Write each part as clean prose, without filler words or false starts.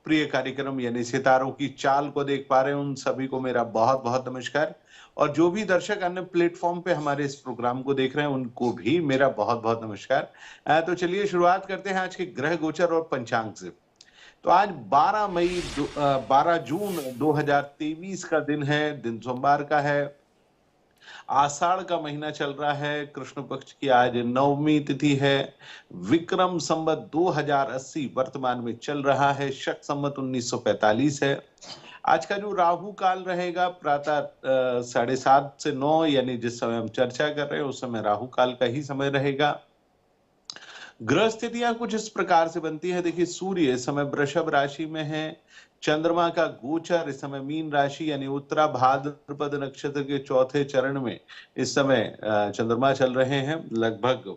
लोकप्रिय कार्यक्रम यानी सितारों की चाल को देख पा रहे हैं, उन सभी को मेरा बहुत-बहुत नमस्कार। और जो भी दर्शक अन्य प्लेटफ़ॉर्म पे हमारे इस प्रोग्राम को देख रहे हैं, उनको भी मेरा बहुत-बहुत नमस्कार। तो चलिए शुरुआत करते हैं आज के ग्रह गोचर और पंचांग से। तो आज 12 जून 2023 का दिन है, दिन सोमवार का है। आषाढ़ का महीना चल रहा है, कृष्ण पक्ष की आज नवमी तिथि है। विक्रम संवत 2080 वर्तमान में चल रहा है, शक संवत 1945 है। आज का जो राहु काल रहेगा प्रातः 7:30 से 9, यानी जिस समय हम चर्चा कर रहे हैं उस समय राहु काल का ही समय रहेगा। ग्रह स्थितियां कुछ इस प्रकार से बनती है। देखिए, सूर्य इस समय वृषभ राशि में है। चंद्रमा का गोचर इस समय मीन राशि यानी उत्तरा भाद्रपद नक्षत्र के चौथे चरण में इस समय चंद्रमा चल रहे हैं। लगभग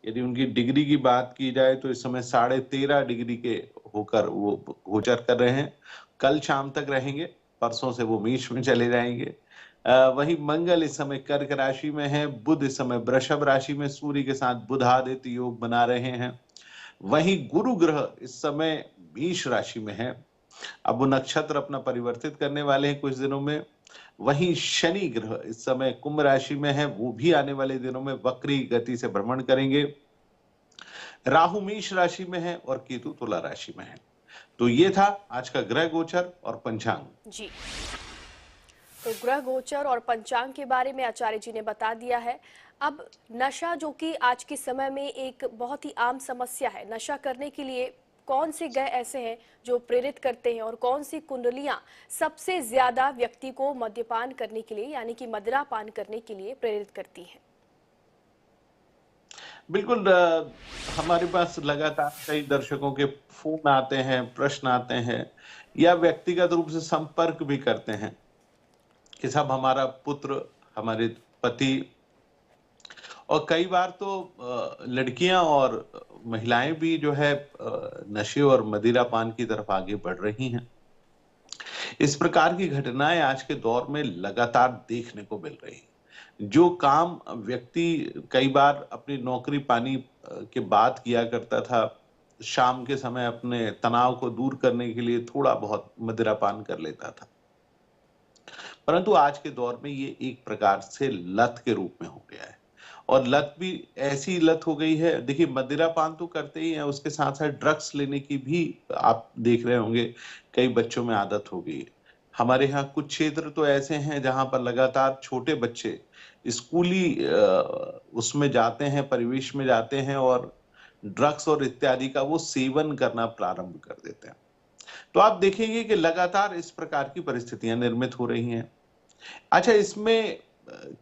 यदि उनकी डिग्री की बात की जाए तो इस समय 13.5 डिग्री के होकर वो गोचर कर रहे हैं। कल शाम तक रहेंगे, परसों से वो मेष में चले जाएंगे। वहीं मंगल इस समय कर्क राशि में है। बुध इस समय वृषभ राशि में सूर्य के साथ बुध आदित्य योग बना रहे हैं। वहीं गुरु ग्रह इस समय मेष राशि में है। अब वो नक्षत्र अपना परिवर्तित करने वाले हैं कुछ दिनों में। वहीं शनि ग्रह इस समय कुंभ राशि में है, वो भी आने वाले दिनों में वक्री गति से भ्रमण करेंगे। राहु मेष राशि में है और केतु तुला राशि में है। तो ये था आज का ग्रह गोचर और पंचांग। जी, तो ग्रह गोचर और पंचांग के बारे में आचार्य जी ने बता दिया है। अब नशा, जो कि आज के समय में एक बहुत ही आम समस्या है, नशा करने के लिए कौन से ग्रह ऐसे हैं जो प्रेरित करते हैं और कौन सी कुंडलियां सबसे ज्यादा व्यक्ति को मद्यपान करने के लिए यानी कि मदिरा पान करने के लिए प्रेरित करती हैं? बिल्कुल, हमारे पास लगातार कई दर्शकों के फोन आते हैं, प्रश्न आते हैं या व्यक्तिगत रूप से संपर्क भी करते हैं कि साहब हमारा पुत्र, हमारे पति और कई बार तो लड़कियां और महिलाएं भी जो है नशे और मदिरा पान की तरफ आगे बढ़ रही हैं। इस प्रकार की घटनाएं आज के दौर में लगातार देखने को मिल रही हैं। जो काम व्यक्ति कई बार अपनी नौकरी पानी के बाद किया करता था, शाम के समय अपने तनाव को दूर करने के लिए थोड़ा बहुत मदिरा पान कर लेता था, परंतु आज के दौर में ये एक प्रकार से लत के रूप में हो गया है। और लत भी ऐसी लत हो गई है। देखिए, मदिरा पान तो करते ही हैं, उसके साथ साथ ड्रग्स लेने की भी आप देख रहे होंगे कई बच्चों में आदत हो गई है। हमारे यहाँ कुछ क्षेत्र तो ऐसे हैं जहां पर लगातार छोटे बच्चे स्कूली उसमें जाते हैं, परिवेश में जाते हैं और ड्रग्स और इत्यादि का वो सेवन करना प्रारंभ कर देते हैं। तो आप देखेंगे कि लगातार इस प्रकार की परिस्थितियां निर्मित हो रही हैं। अच्छा, इसमें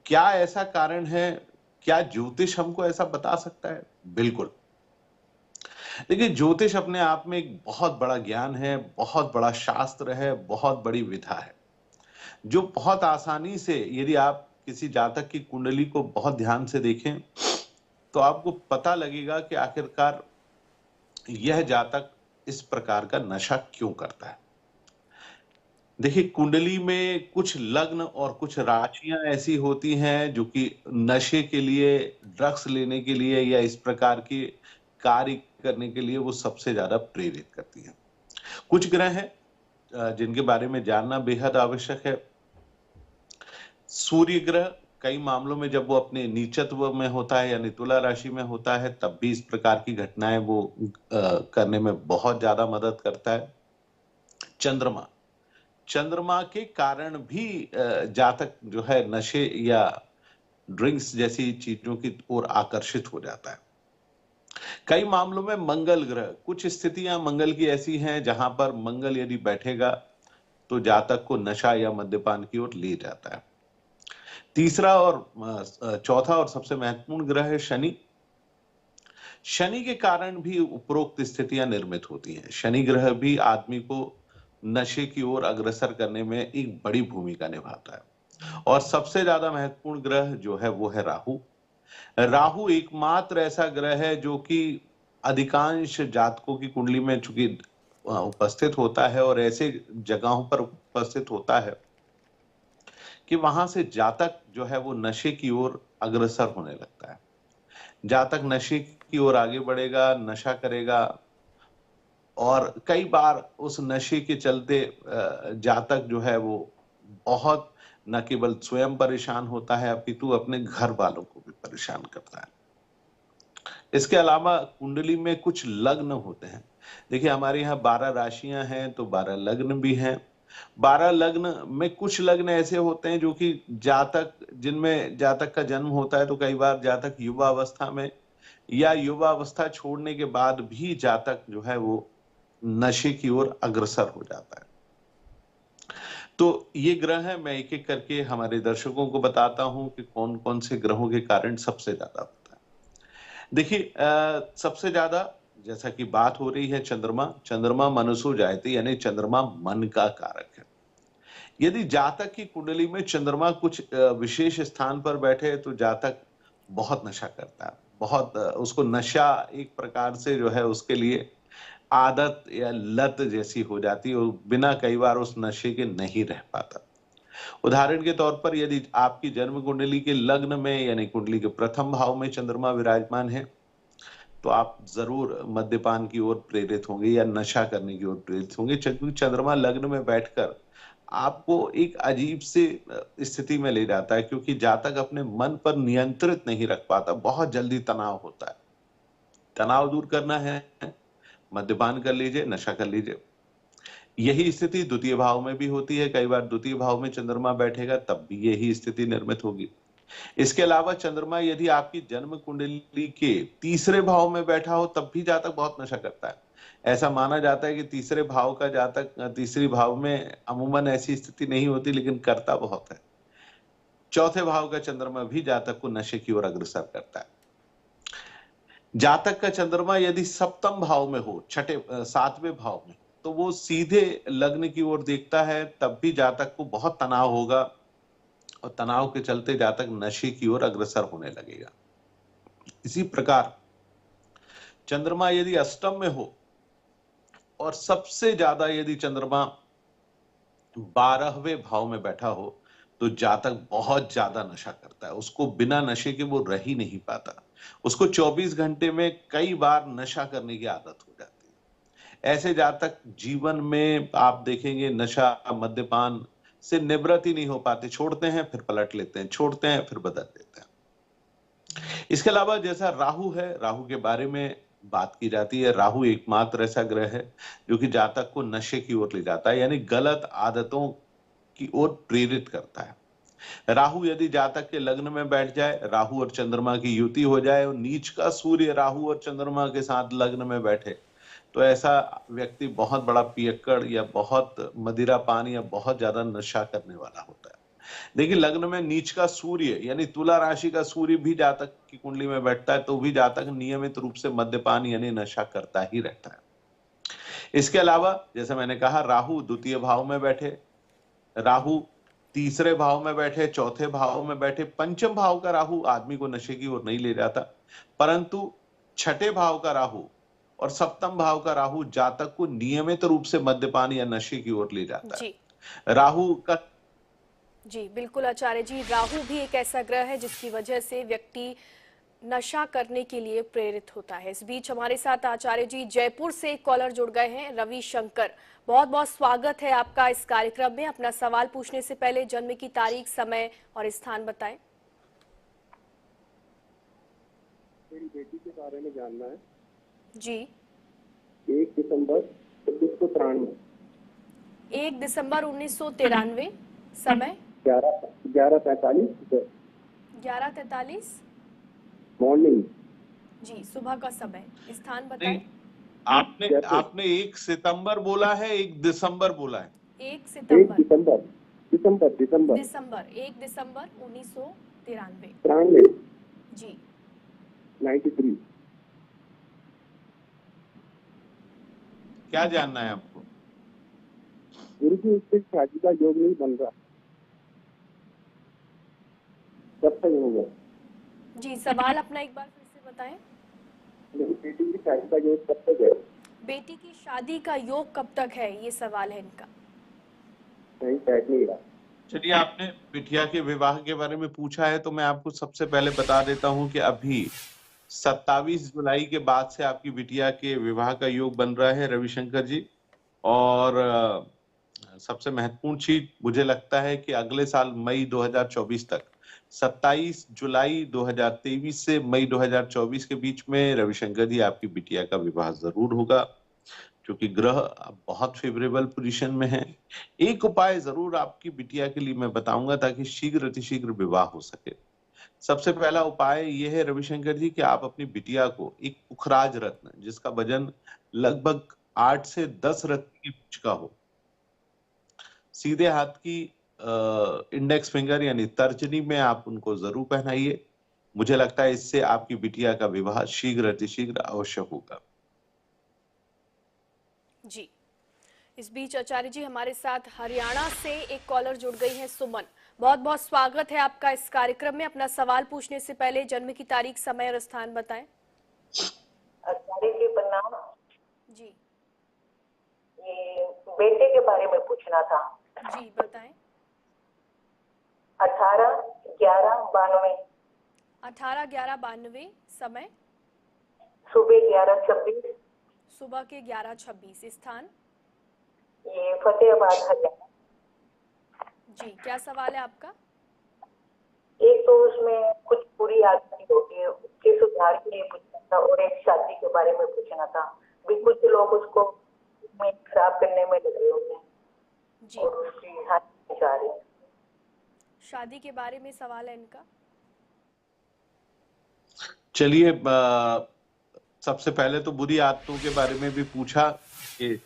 क्या ऐसा कारण है? क्या ज्योतिष हमको ऐसा बता सकता है? बिल्कुल। देखिए, ज्योतिष अपने आप में एक बहुत बड़ा ज्ञान है, बहुत बड़ा शास्त्र है, बहुत बड़ी विधा है, जो बहुत आसानी से यदि आप किसी जातक की कुंडली को बहुत ध्यान से देखें, तो आपको पता लगेगा कि आखिरकार यह जातक इस प्रकार का नशा क्यों करता है। देखिए, कुंडली में कुछ लग्न और कुछ राशियां ऐसी होती हैं जो कि नशे के लिए, ड्रग्स लेने के लिए या इस प्रकार के कार्य करने के लिए वो सबसे ज्यादा प्रेरित करती हैं। कुछ ग्रह हैं जिनके बारे में जानना बेहद आवश्यक है। सूर्य ग्रह कई मामलों में जब वो अपने नीचत्व में होता है यानी तुला राशि में होता है, तब भी इस प्रकार की घटनाएं वो करने में बहुत ज्यादा मदद करता है। चंद्रमा चंद्रमा के कारण भी जातक जो है नशे या ड्रिंक्स जैसी चीजों की ओर आकर्षित हो जाता है। कई मामलों में मंगल ग्रह, कुछ स्थितियां मंगल की ऐसी हैं जहां पर मंगल यदि बैठेगा तो जातक को नशा या मद्यपान की ओर ले जाता है। तीसरा और चौथा और सबसे महत्वपूर्ण ग्रह है शनि। शनि के कारण भी उपरोक्त स्थितियां निर्मित होती हैं। शनि ग्रह भी आदमी को नशे की ओर अग्रसर करने में एक बड़ी भूमिका निभाता है। और सबसे ज्यादा महत्वपूर्ण ग्रह जो है वो है राहु। राहु एकमात्र ऐसा ग्रह है जो कि अधिकांश जातकों की कुंडली में चूंकि उपस्थित होता है और ऐसे जगहों पर उपस्थित होता है कि वहां से जातक जो है वो नशे की ओर अग्रसर होने लगता है। जातक नशे की ओर आगे बढ़ेगा, नशा करेगा और कई बार उस नशे के चलते जातक जो है वो बहुत न केवल स्वयं परेशान होता है अपितु अपने घर वालों को भी परेशान करता है। इसके अलावा कुंडली में कुछ लग्न होते हैं। देखिए हमारे यहाँ 12 राशियां हैं तो 12 लग्न भी हैं। 12 लग्न में कुछ लग्न ऐसे होते हैं जो कि जातक जिनमें जातक का जन्म होता है तो कई बार जातक युवा अवस्था में या युवा अवस्था छोड़ने के बाद भी जातक जो है वो नशे की ओर अग्रसर हो जाता है। तो ये ग्रह है, मैं एक एक करके हमारे दर्शकों को बताता हूं कि कौन कौन से ग्रहों के कारण सबसे ज्यादा होता है। देखिए सबसे ज्यादा जैसा कि बात हो रही है चंद्रमा, चंद्रमा मनसो जायते यानी चंद्रमा मन का कारक है। यदि जातक की कुंडली में चंद्रमा कुछ विशेष स्थान पर बैठे तो जातक बहुत नशा करता है, बहुत उसको नशा एक प्रकार से जो है उसके लिए आदत या लत जैसी हो जाती है और बिना कई बार उस नशे के नहीं रह पाता। उदाहरण के तौर पर यदि आपकी जन्म कुंडली के लग्न में यानी कुंडली के प्रथम भाव में चंद्रमा विराजमान है तो आप जरूर मद्यपान की ओर प्रेरित होंगे या नशा करने की ओर प्रेरित होंगे, क्योंकि चंद्रमा लग्न में बैठकर आपको एक अजीब से स्थिति में ले जाता है, क्योंकि जातक अपने मन पर नियंत्रित नहीं रख पाता, बहुत जल्दी तनाव होता है। तनाव दूर करना है, मद्यपान कर लीजिए, नशा कर लीजिए। यही स्थिति द्वितीय भाव में भी होती है, कई बार द्वितीय भाव में चंद्रमा बैठेगा तब भी यही स्थिति निर्मित होगी। इसके अलावा चंद्रमा यदि आपकी जन्म कुंडली के तीसरे भाव में बैठा हो तब भी जातक बहुत नशा करता है। ऐसा माना जाता है कि तीसरे भाव का जातक तीसरे भाव में अमूमन ऐसी स्थिति नहीं होती लेकिन करता बहुत है। चौथे भाव का चंद्रमा भी जातक को नशे की ओर अग्रसर करता है। जातक का चंद्रमा यदि सप्तम भाव में हो, छठे सातवें भाव में, तो वो सीधे लग्न की ओर देखता है तब भी जातक को बहुत तनाव होगा और तनाव के चलते जातक नशे की ओर अग्रसर होने लगेगा। इसी प्रकार चंद्रमा यदि अष्टम में हो और सबसे ज्यादा यदि चंद्रमा 12वें भाव में बैठा हो तो जातक बहुत ज्यादा नशा करता है, उसको बिना नशे के वो रह ही नहीं पाता। उसको 24 घंटे में कई बार नशा करने की आदत हो जाती है। ऐसे जातक जीवन में आप देखेंगे नशा मद्यपान से निवृत्त ही नहीं हो पाते, छोड़ते हैं फिर पलट लेते हैं, छोड़ते हैं फिर बदल लेते हैं। इसके अलावा जैसा राहु है, राहु के बारे में बात की जाती है। राहु एकमात्र ऐसा ग्रह है जो कि जातक को नशे की ओर ले जाता है, यानी गलत आदतों की ओर प्रेरित करता है। राहु यदि जातक के लग्न में बैठ जाए, राहु और चंद्रमा की युति हो जाए और नीच का सूर्य राहु और चंद्रमा के साथ लग्न में बैठे तो ऐसा व्यक्ति बहुत बड़ा पियक्कड़ या बहुत मदिरा पान या बहुत ज्यादा नशा करने वाला होता है। देखिए लग्न में नीच का सूर्य यानी तुला राशि का सूर्य भी जातक की कुंडली में बैठता है तो भी जातक नियमित रूप से मद्यपान यानी नशा करता ही रहता है। इसके अलावा जैसे मैंने कहा राहु द्वितीय भाव में बैठे, राहु तीसरे भाव में बैठे, चौथे भाव में बैठे, पंचम भाव का राहु आदमी को नशे की ओर नहीं ले जाता, परंतु छठे भाव का राहु और सप्तम भाव का राहु जातक को नियमित रूप से मद्यपान या नशे की ओर ले जाता है। राहु का जी बिल्कुल आचार्य जी, राहु भी एक ऐसा ग्रह है जिसकी वजह से व्यक्ति नशा करने के लिए प्रेरित होता है। इस बीच हमारे साथ आचार्य जी जयपुर से एक कॉलर जुड़ गए हैं, रवि शंकर। बहुत बहुत स्वागत है आपका इस कार्यक्रम में। अपना सवाल पूछने से पहले जन्म की तारीख, समय और स्थान बताएं। मेरी बेटी के बारे में जानना है जी। 1 दिसंबर 1993। 1 दिसंबर 1993। समय 11:43 11:43 मॉर्निंग। जी सुबह का समय। स्थान बताएं। आपने 1 सितंबर बोला है, 1 दिसंबर बोला है? 1 सितंबर। दिसंबर 1 दिसंबर 1993 जी। 93। क्या जानना है आपको? गुरु जी उससे शादी का योग नहीं बन रहा, कब तक होगा? जी सवाल अपना एक बार फिर से बताएं। मेरी बेटी की शादी का योग कब तक है? बेटी की शादी का योग कब तक है, ये सवाल है इनका। नहीं बैठ नहीं रहा। चलिए आपने बिटिया के विवाह के बारे में पूछा है तो मैं आपको सबसे पहले बता देता हूं कि अभी 27 जुलाई के बाद से आपकी बिटिया के विवाह का योग बन रहा है रविशंकर जी। और सबसे महत्वपूर्ण चीज मुझे लगता है कि अगले साल मई 2024 तक 27 जुलाई 2023 से मई 2024 के बीच में रविशंकर जी आपकी बिटिया का विवाह जरूर होगा, क्योंकि ग्रह अब बहुत फेवरेबल पोजीशन में है। एक उपाय जरूर आपकी बिटिया के लिए मैं बताऊंगा ताकि शीघ्र अतिशीघ्र विवाह हो सके। सबसे पहला उपाय यह है रविशंकर जी कि आप अपनी बिटिया को एक पुखराज रत्न जिसका वजन लगभग 8 से 10 रत्न की पिच का हो, सीधे हाथ की इंडेक्स फिंगर यानी तर्जनी में आप उनको जरूर पहनाइए। मुझे लगता है इससे आपकी बिटिया का विवाह शीघ्र अतिशीघ्र अवश्य होगा। जी, इस बीच आचार्य जी हमारे साथ हरियाणा से एक कॉलर जुड़ गई हैं, सुमन। बहुत बहुत स्वागत है आपका इस कार्यक्रम में। अपना सवाल पूछने से पहले जन्म की तारीख, समय और स्थान बताएं। आचार्य जी प्रणाम जी। ये बेटे के बारे में पूछना था। जी बताएं। 18/11/92 18/11/92 समय सुबह 11:26 सुबह के 11:26 स्थान ये फतेहाबाद हरियाणा। जी, क्या सवाल है आपका? एक तो उसमें कुछ बुरी आदतें होती है, उसके सुधार के लिए पूछना था, और एक शादी के बारे में पूछना था। भी कुछ लोग उसको में खराब करने में लगे हुए हैं जी, और उसकी हानि चाह रही है। शादी के बारे में सवाल है इनका। चलिए, सबसे पहले तो बुरी आदतों के बारे में भी पूछा कि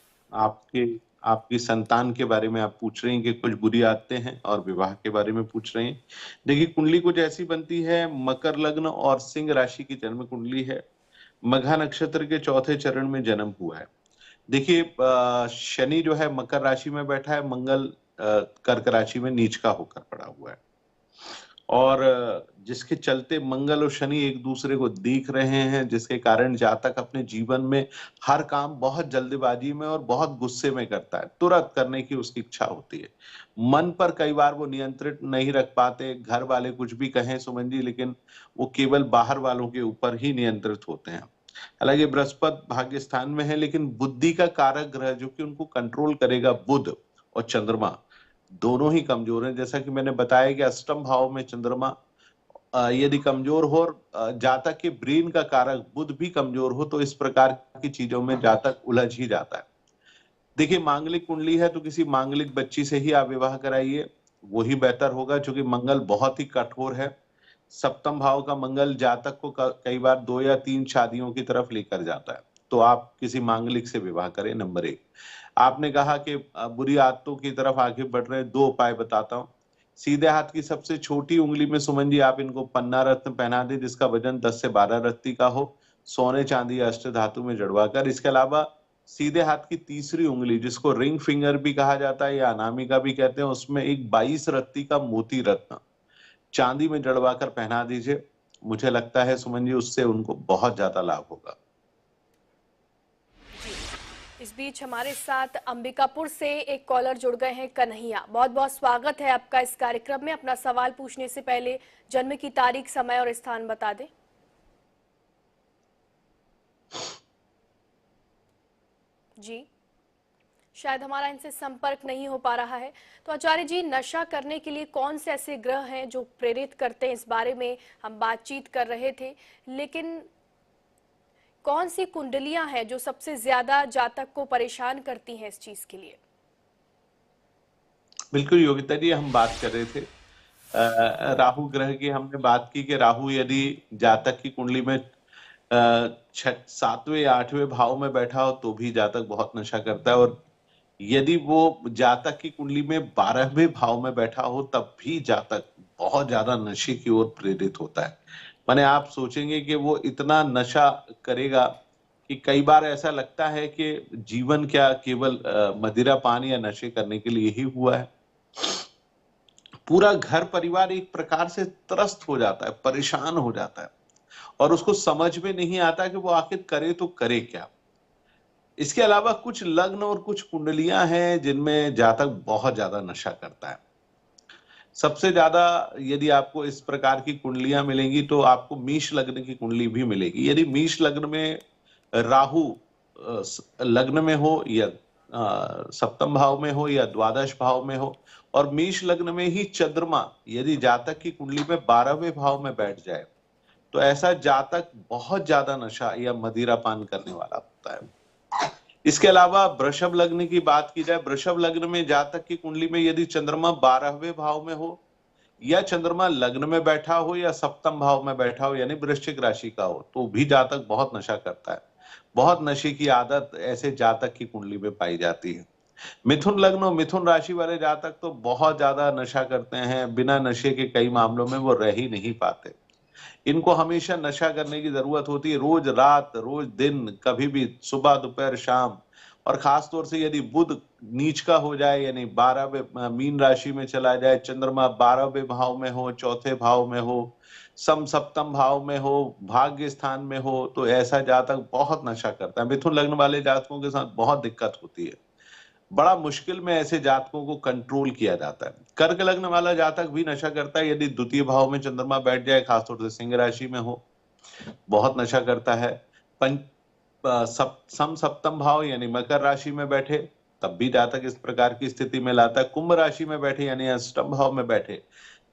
आपकी संतान के बारे में आप पूछ रहे हैं कि कुछ बुरी आदतें हैं, और विवाह के बारे में पूछ रहे हैं। देखिए, कुंडली कुछ ऐसी बनती है, मकर लग्न और सिंह राशि की जन्म कुंडली है। मघा नक्षत्र के चौथे चरण में जन्म हुआ है। देखिए, शनि जो है मकर राशि में बैठा है, मंगल कर्क राशि में नीच का होकर पड़ा हुआ है, और जिसके चलते मंगल और शनि एक दूसरे को देख रहे हैं, जिसके कारण जातक अपने जीवन में हर काम बहुत जल्दबाजी में और बहुत गुस्से में करता है, तुरंत करने की उसकी इच्छा होती है। मन पर कई बार वो नियंत्रित नहीं रख पाते। घर वाले कुछ भी कहें सुमन जी, लेकिन वो केवल बाहर वालों के ऊपर ही नियंत्रित होते हैं। हालांकि बृहस्पति भाग्य स्थान में है, लेकिन बुद्धि का कारक ग्रह जो कि उनको कंट्रोल करेगा, बुध और चंद्रमा दोनों ही कमजोर हैं। जैसा कि मैंने बताया कि अष्टम भाव में चंद्रमा यदि कमजोर हो, जातक के ब्रेन का कारक बुध भी कमजोर हो, तो इस प्रकार की चीजों में जातक उलझ ही जाता है। देखिए, मांगलिक कुंडली है तो किसी मांगलिक बच्ची से ही आप विवाह कराइए, वही बेहतर होगा, क्योंकि मंगल बहुत ही कठोर है। सप्तम भाव का मंगल जातक को कई बार 2 या 3 शादियों की तरफ लेकर जाता है। तो आप किसी मांगलिक से विवाह करें। नंबर 1। आपने कहा कि बुरी आदतों की तरफ आगे बढ़ रहे हैं, 2 उपाय बताता हूं। सीधे हाथ की सबसे छोटी उंगली में सुमन जी आप इनको पन्ना रत्न पहना दें, जिसका वजन 10 से 12 रत्ती का हो, सोने चांदी या अष्ट धातु में जड़वाकर। इसके अलावा सीधे हाथ की तीसरी उंगली, जिसको रिंग फिंगर भी कहा जाता है या अनामिका भी कहते हैं, उसमें एक 22 रत्ती का मोती रत्न चांदी में जड़वाकर पहना दीजिए। मुझे लगता है सुमन जी उससे उनको बहुत ज्यादा लाभ होगा। इस बीच हमारे साथ अंबिकापुर से एक कॉलर जुड़ गए हैं, कन्हैया। बहुत बहुत स्वागत है आपका इस कार्यक्रम में। अपना सवाल पूछने से पहले जन्म की तारीख, समय और स्थान बता दें। जी, शायद हमारा इनसे संपर्क नहीं हो पा रहा है। तो आचार्य जी, नशा करने के लिए कौन से ऐसे ग्रह हैं जो प्रेरित करते हैं, इस बारे में हम बातचीत कर रहे थे, लेकिन कौन सी कुंडलियां हैं जो सबसे ज्यादा जातक को परेशान करती हैं इस चीज के लिए? बिल्कुल योगिता जी, हम बात कर रहे थे राहु ग्रह की। हमने बात की कि राहु यदि जातक की कुंडली में 7वें या 8वें भाव में बैठा हो तो भी जातक बहुत नशा करता है, और यदि वो जातक की कुंडली में 12वें भाव में बैठा हो तब भी जातक बहुत ज्यादा नशे की ओर प्रेरित होता है। माने आप सोचेंगे कि वो इतना नशा करेगा कि कई बार ऐसा लगता है कि जीवन क्या केवल मदिरा पान या नशे करने के लिए ही हुआ है। पूरा घर परिवार एक प्रकार से त्रस्त हो जाता है, परेशान हो जाता है, और उसको समझ में नहीं आता कि वो आखिर करे तो करे क्या। इसके अलावा कुछ लग्न और कुछ कुंडलियां हैं जिनमें जातक बहुत ज्यादा नशा करता है। सबसे ज्यादा यदि आपको इस प्रकार की कुंडलियां मिलेंगी तो आपको मेष लग्न की कुंडली भी मिलेगी। यदि मेष लग्न में राहु लग्न में हो या सप्तम भाव में हो या द्वादश भाव में हो, और मेष लग्न में ही चंद्रमा यदि जातक की कुंडली में 12वें भाव में बैठ जाए, तो ऐसा जातक बहुत ज्यादा नशा या मदिरा पान करने वाला होता है। इसके अलावा वृषभ लग्न की बात की जाए, वृषभ लग्न में जातक की कुंडली में यदि चंद्रमा 12वें भाव में हो या चंद्रमा लग्न में बैठा हो या सप्तम भाव में बैठा हो, यानी वृश्चिक राशि का हो, तो भी जातक बहुत नशा करता है। बहुत नशे की आदत ऐसे जातक की कुंडली में पाई जाती है। मिथुन लग्न और मिथुन राशि वाले जातक तो बहुत ज्यादा नशा करते हैं, बिना नशे के कई मामलों में वो रह ही नहीं पाते। इनको हमेशा नशा करने की जरूरत होती है, रोज रात रोज दिन, कभी भी सुबह दोपहर शाम। और खास तौर से यदि बुध नीच का हो जाए, यानी 12वें मीन राशि में चला जाए, चंद्रमा 12वें भाव में हो, चौथे भाव में हो, सम सप्तम भाव में हो, भाग्य स्थान में हो, तो ऐसा जातक बहुत नशा करता है। मिथुन लग्न वाले जातकों के साथ बहुत दिक्कत होती है, बड़ा मुश्किल में ऐसे जातकों को कंट्रोल किया जाता है। कर्क लग्न वाला जातक भी नशा करता है यदि द्वितीय भाव में चंद्रमा बैठ जाए, खासतौर से सिंह राशि में हो, बहुत नशा करता है। सम सप्तम भाव यानी मकर राशि में बैठे तब भी जातक इस प्रकार की स्थिति में लाता है। कुंभ राशि में बैठे यानी अष्टम भाव में बैठे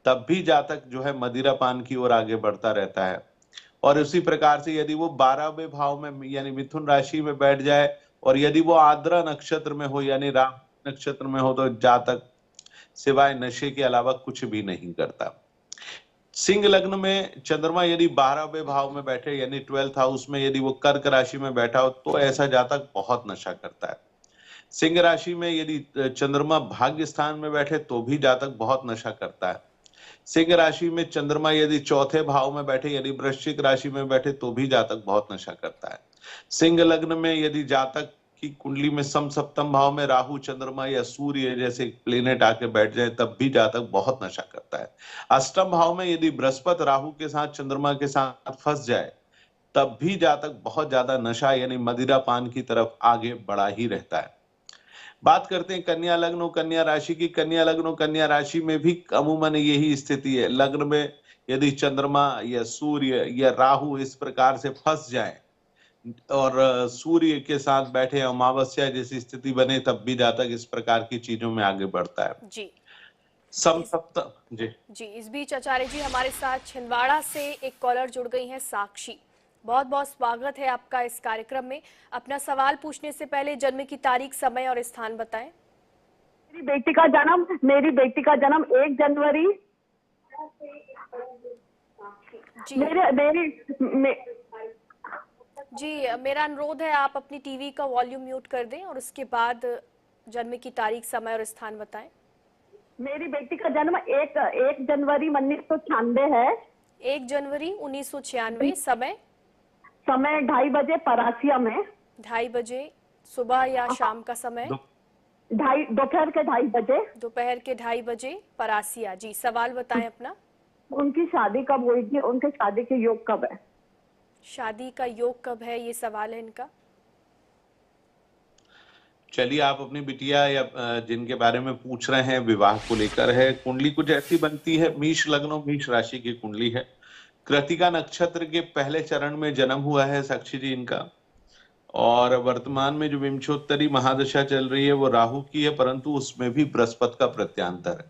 तब भी जातक जो है मदिरा पान की ओर आगे बढ़ता रहता है। और उसी प्रकार से यदि वो 12वें भाव में यानी मिथुन राशि में बैठ जाए और यदि वो आद्रा नक्षत्र में हो यानी राम नक्षत्र में हो, तो जातक सिवाय नशे के अलावा कुछ भी नहीं करता। सिंह लग्न में चंद्रमा यदि 12वें भाव में बैठे यानी 12th हाउस में यदि वो कर्क राशि में बैठा हो, तो ऐसा जातक बहुत नशा करता है। सिंह राशि में यदि चंद्रमा भाग्य स्थान में बैठे तो भी जातक बहुत नशा करता है। सिंह राशि में चंद्रमा यदि चौथे भाव में बैठे यानी वृश्चिक राशि में बैठे तो भी जातक बहुत नशा करता है। सिंह लग्न में यदि जातक की कुंडली में सम सप्तम भाव में राहु चंद्रमा या सूर्य जैसे प्लेनेट आके बैठ जाए तब भी जातक बहुत नशा करता है। अष्टम भाव में यदि बृहस्पति राहु के साथ चंद्रमा के साथ फंस जाए तब भी जातक बहुत ज्यादा नशा यानी मदिरा पान की तरफ आगे बढ़ा ही रहता है। बात करते हैं कन्या लग्न और कन्या राशि की। कन्या लग्न और कन्या राशि में भी अमूमन यही स्थिति है। लग्न में यदि चंद्रमा या सूर्य या राहु इस प्रकार से फंस जाए और सूर्य के साथ बैठे अमावस्या जैसी स्थिति बने तब भी जातक इस प्रकार की चीजों में आगे बढ़ता है। जी जी इस बीच आचार्य जी हमारे साथ छिंदवाड़ा से एक कॉलर जुड़ गई हैं, साक्षी। बहुत बहुत स्वागत है आपका इस कार्यक्रम में। अपना सवाल पूछने से पहले जन्म की तारीख, समय और स्थान बताएं। मेरी बेटी का जन्म 1 जनवरी। जी मेरा अनुरोध है आप अपनी टीवी का वॉल्यूम म्यूट कर दें और उसके बाद जन्म की तारीख, समय और स्थान बताएं। मेरी बेटी का जन्म 1 जनवरी 1996 है। 1 जनवरी 1996। समय 2:30 बजे परासिया में। 2:30 बजे सुबह या शाम का समय? दोपहर के 2:30 बजे। दोपहर के 2:30 बजे परासिया। जी सवाल बताएं अपना। उनकी शादी कब होगी, उनके शादी के योग कब है? शादी का योग कब है, ये सवाल है इनका। चलिए, आप अपनी बिटिया या जिनके बारे में पूछ रहे हैं विवाह को लेकर है, कुंडली कुछ ऐसी बनती है। मेष लग्न और मेष राशि की कुंडली है। कृतिका नक्षत्र के पहले चरण में जन्म हुआ है साक्षी जी इनका, और वर्तमान में जो विंशोत्तरी महादशा चल रही है वो राहु की है, परंतु उसमें भी बृहस्पति का प्रत्यांतर है।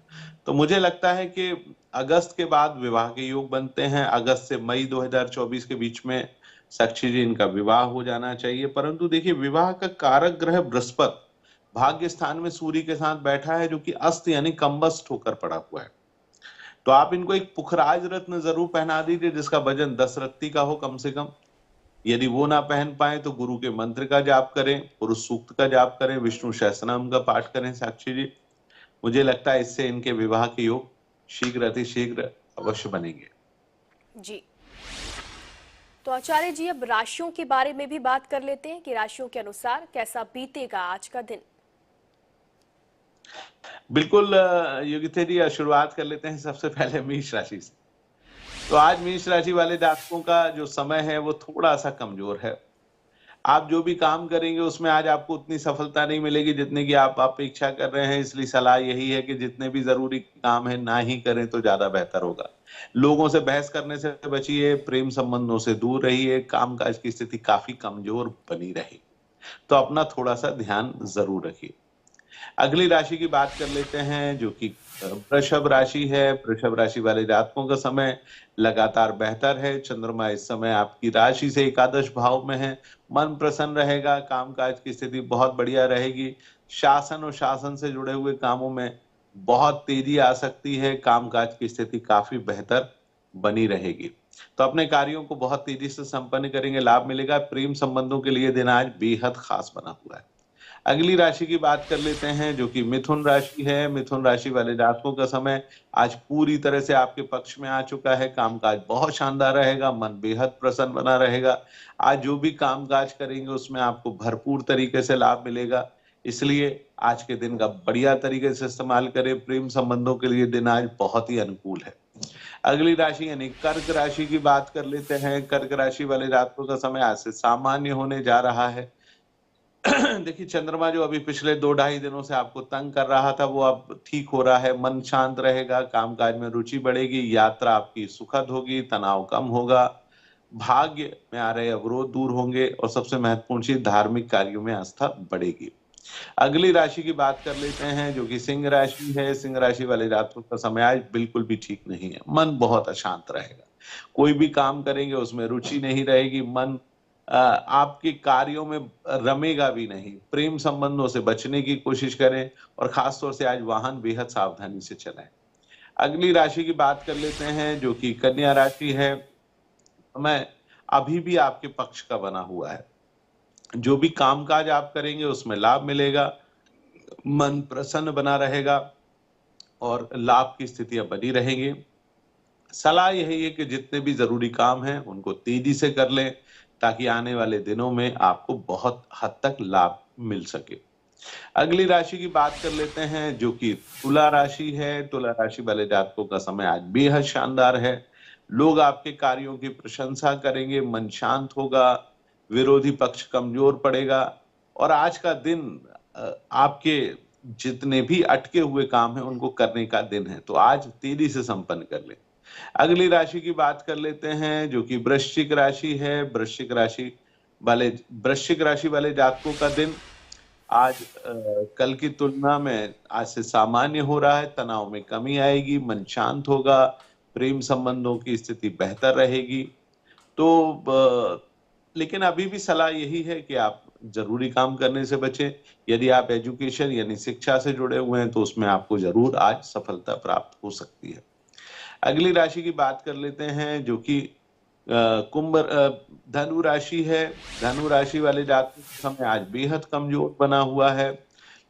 तो मुझे लगता है कि अगस्त के बाद विवाह के योग बनते हैं। अगस्त से मई 2024 के बीच में साक्षी जी इनका विवाह हो जाना चाहिए। परंतु देखिए, विवाह का कारक ग्रह बृहस्पति भाग्य स्थान में सूर्य के साथ बैठा है, जो कि अस्त यानी कम्बस्ट होकर पड़ा हुआ है। तो आप इनको एक पुखराज रत्न जरूर पहना दीजिए जिसका वजन 10 रत्ती का हो कम से कम। यदि वो ना पहन पाए तो गुरु के मंत्र का जाप करें, पुरुष सूक्त का जाप करें, विष्णु सहस्त्रनाम का पाठ करें साक्षी जी। मुझे लगता है इससे इनके विवाह के योग शीघ्र अतिशीघ्र अवश्य बनेंगे। जी तो आचार्य जी, अब राशियों के बारे में भी बात कर लेते हैं कि राशियों के अनुसार कैसा बीतेगा आज का दिन। बिल्कुल योगिता जी, शुरुआत कर लेते हैं सबसे पहले मेष राशि से। तो आज मेष राशि वाले जातकों का जो समय है वो थोड़ा सा कमजोर है। आप जो भी काम करेंगे उसमें आज आपको उतनी सफलता नहीं मिलेगी जितने की आप अपेक्षा कर रहे हैं, इसलिए सलाह यही है कि जितने भी जरूरी काम है ना ही करें तो ज्यादा बेहतर होगा। लोगों से बहस करने से बचिए, प्रेम संबंधों से दूर रहिए, कामकाज की स्थिति काफी कमजोर बनी रहेगी, तो अपना थोड़ा सा ध्यान जरूर रखिए। अगली राशि की बात कर लेते हैं जो कि वृषभ राशि है। वृषभ राशि वाले जातकों का समय लगातार बेहतर है। चंद्रमा इस समय आपकी राशि से एकादश भाव में है। मन प्रसन्न रहेगा, कामकाज की स्थिति बहुत बढ़िया रहेगी। शासन और शासन से जुड़े हुए कामों में बहुत तेजी आ सकती है। कामकाज की स्थिति काफी बेहतर बनी रहेगी, तो अपने कार्यों को बहुत तेजी से संपन्न करेंगे, लाभ मिलेगा। प्रेम संबंधों के लिए दिन आज बेहद खास बना हुआ है। अगली राशि की बात कर लेते हैं जो कि मिथुन राशि है। मिथुन राशि वाले जातकों का समय आज पूरी तरह से आपके पक्ष में आ चुका है। कामकाज बहुत शानदार रहेगा, मन बेहद प्रसन्न बना रहेगा। आज जो भी कामकाज करेंगे उसमें आपको भरपूर तरीके से लाभ मिलेगा, इसलिए आज के दिन का बढ़िया तरीके से इस्तेमाल करें। प्रेम संबंधों के लिए दिन आज बहुत ही अनुकूल है। अगली राशि यानी कर्क राशि की बात कर लेते हैं। कर्क राशि वाले जातकों का समय आज से सामान्य होने जा रहा है। देखिए, चंद्रमा जो अभी पिछले 2-2.5 दिनों से आपको तंग कर रहा था वो अब ठीक हो रहा है। मन शांत रहेगा, कामकाज में रुचि बढ़ेगी, यात्रा आपकी सुखद होगी, तनाव कम होगा, भाग्य में आ रहे अवरोध दूर होंगे और सबसे महत्वपूर्ण चीज धार्मिक कार्यों में आस्था बढ़ेगी। अगली राशि की बात कर लेते हैं जो कि सिंह राशि है। सिंह राशि वाले जातकों का समय आज बिल्कुल भी ठीक नहीं है। मन बहुत अशांत रहेगा, कोई भी काम करेंगे उसमें रुचि नहीं रहेगी, मन आपके कार्यों में रमेगा भी नहीं। प्रेम संबंधों से बचने की कोशिश करें और खासतौर से आज वाहन बेहद सावधानी से चलाएं। अगली राशि की बात कर लेते हैं जो कि कन्या राशि है। समय अभी भी आपके पक्ष का बना हुआ है। जो भी कामकाज आप करेंगे उसमें लाभ मिलेगा, मन प्रसन्न बना रहेगा और लाभ की स्थितियां बनी रहेंगी। सलाह यही है कि जितने भी जरूरी काम हैं उनको तेजी से कर लें ताकि आने वाले दिनों में आपको बहुत हद तक लाभ मिल सके। अगली राशि की बात कर लेते हैं जो कि तुला राशि है। तुला राशि वाले जातकों का समय आज बेहद शानदार है। लोग आपके कार्यों की प्रशंसा करेंगे, मन शांत होगा, विरोधी पक्ष कमजोर पड़ेगा और आज का दिन आपके जितने भी अटके हुए काम हैं उनको करने का दिन है, तो आज तेजी से संपन्न कर लें। अगली राशि की बात कर लेते हैं जो कि वृश्चिक राशि है। वृश्चिक राशि वाले जातकों का दिन आज कल की तुलना में आज से सामान्य हो रहा है। तनाव में कमी आएगी, मन शांत होगा, प्रेम संबंधों की स्थिति बेहतर रहेगी। तो लेकिन अभी भी सलाह यही है कि आप जरूरी काम करने से बचें। यदि आप एजुकेशन यानी शिक्षा से जुड़े हुए हैं तो उसमें आपको जरूर आज सफलता प्राप्त हो सकती है। अगली राशि की बात कर लेते हैं जो कि धनु राशि है। धनु राशि वाले जातकों का समय आज बेहद कमजोर बना हुआ है।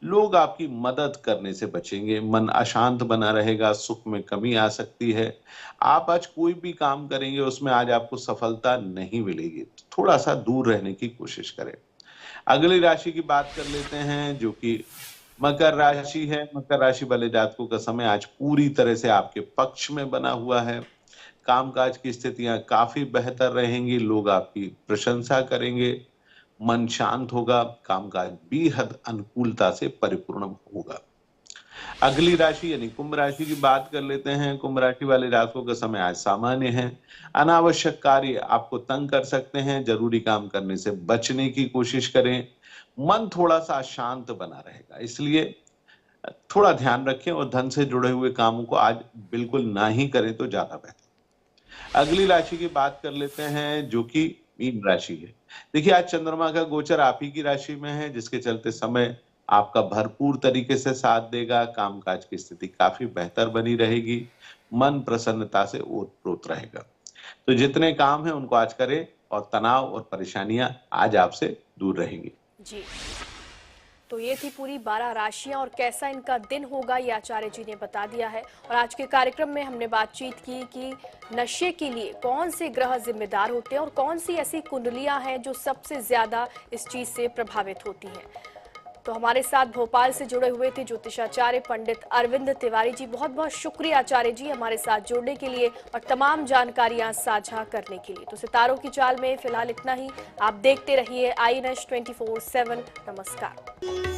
लोग आपकी मदद करने से बचेंगे, मन अशांत बना रहेगा, सुख में कमी आ सकती है। आप आज कोई भी काम करेंगे उसमें आज आपको सफलता नहीं मिलेगी, थोड़ा सा दूर रहने की कोशिश करें। अगली राशि की बात कर लेते हैं जो कि मकर राशि है। मकर राशि वाले जातकों का समय आज पूरी तरह से आपके पक्ष में बना हुआ है। कामकाज की स्थितियां काफी बेहतर रहेंगी, लोग आपकी प्रशंसा करेंगे, मन शांत होगा, कामकाज बेहद अनुकूलता से परिपूर्ण होगा। अगली राशि यानी कुंभ राशि की बात कर लेते हैं। कुंभ राशि वाले जातकों का समय आज सामान्य है। अनावश्यक कार्य आपको तंग कर सकते हैं, जरूरी काम करने से बचने की कोशिश करें। मन थोड़ा सा शांत बना रहेगा, इसलिए थोड़ा ध्यान रखें और धन से जुड़े हुए कामों को आज बिल्कुल ना ही करें तो ज्यादा बेहतर। अगली राशि की बात कर लेते हैं जो कि मीन राशि है। देखिए, आज चंद्रमा का गोचर आप ही की राशि में है, जिसके चलते समय आपका भरपूर तरीके से साथ देगा। कामकाज की स्थिति काफी बेहतर बनी रहेगी, मन प्रसन्नता से ओतप्रोत रहेगा। तो जितने काम हैं उनको आज करें और तनाव और परेशानियां आज आपसे दूर रहेंगी। जी, तो ये थी पूरी 12 राशियां और कैसा इनका दिन होगा ये आचार्य जी ने बता दिया है। और आज के कार्यक्रम में हमने बातचीत की कि नशे के लिए कौन से ग्रह जिम्मेदार होते हैं और कौन सी ऐसी कुंडलियां हैं जो सबसे ज्यादा इस चीज से प्रभावित होती हैं। तो हमारे साथ भोपाल से जुड़े हुए थे ज्योतिषाचार्य पंडित अरविंद तिवारी जी। बहुत बहुत शुक्रिया आचार्य जी हमारे साथ जुड़ने के लिए और तमाम जानकारियां साझा करने के लिए। तो सितारों की चाल में फिलहाल इतना ही। आप देखते रहिए आई नेश 24/7। नमस्कार।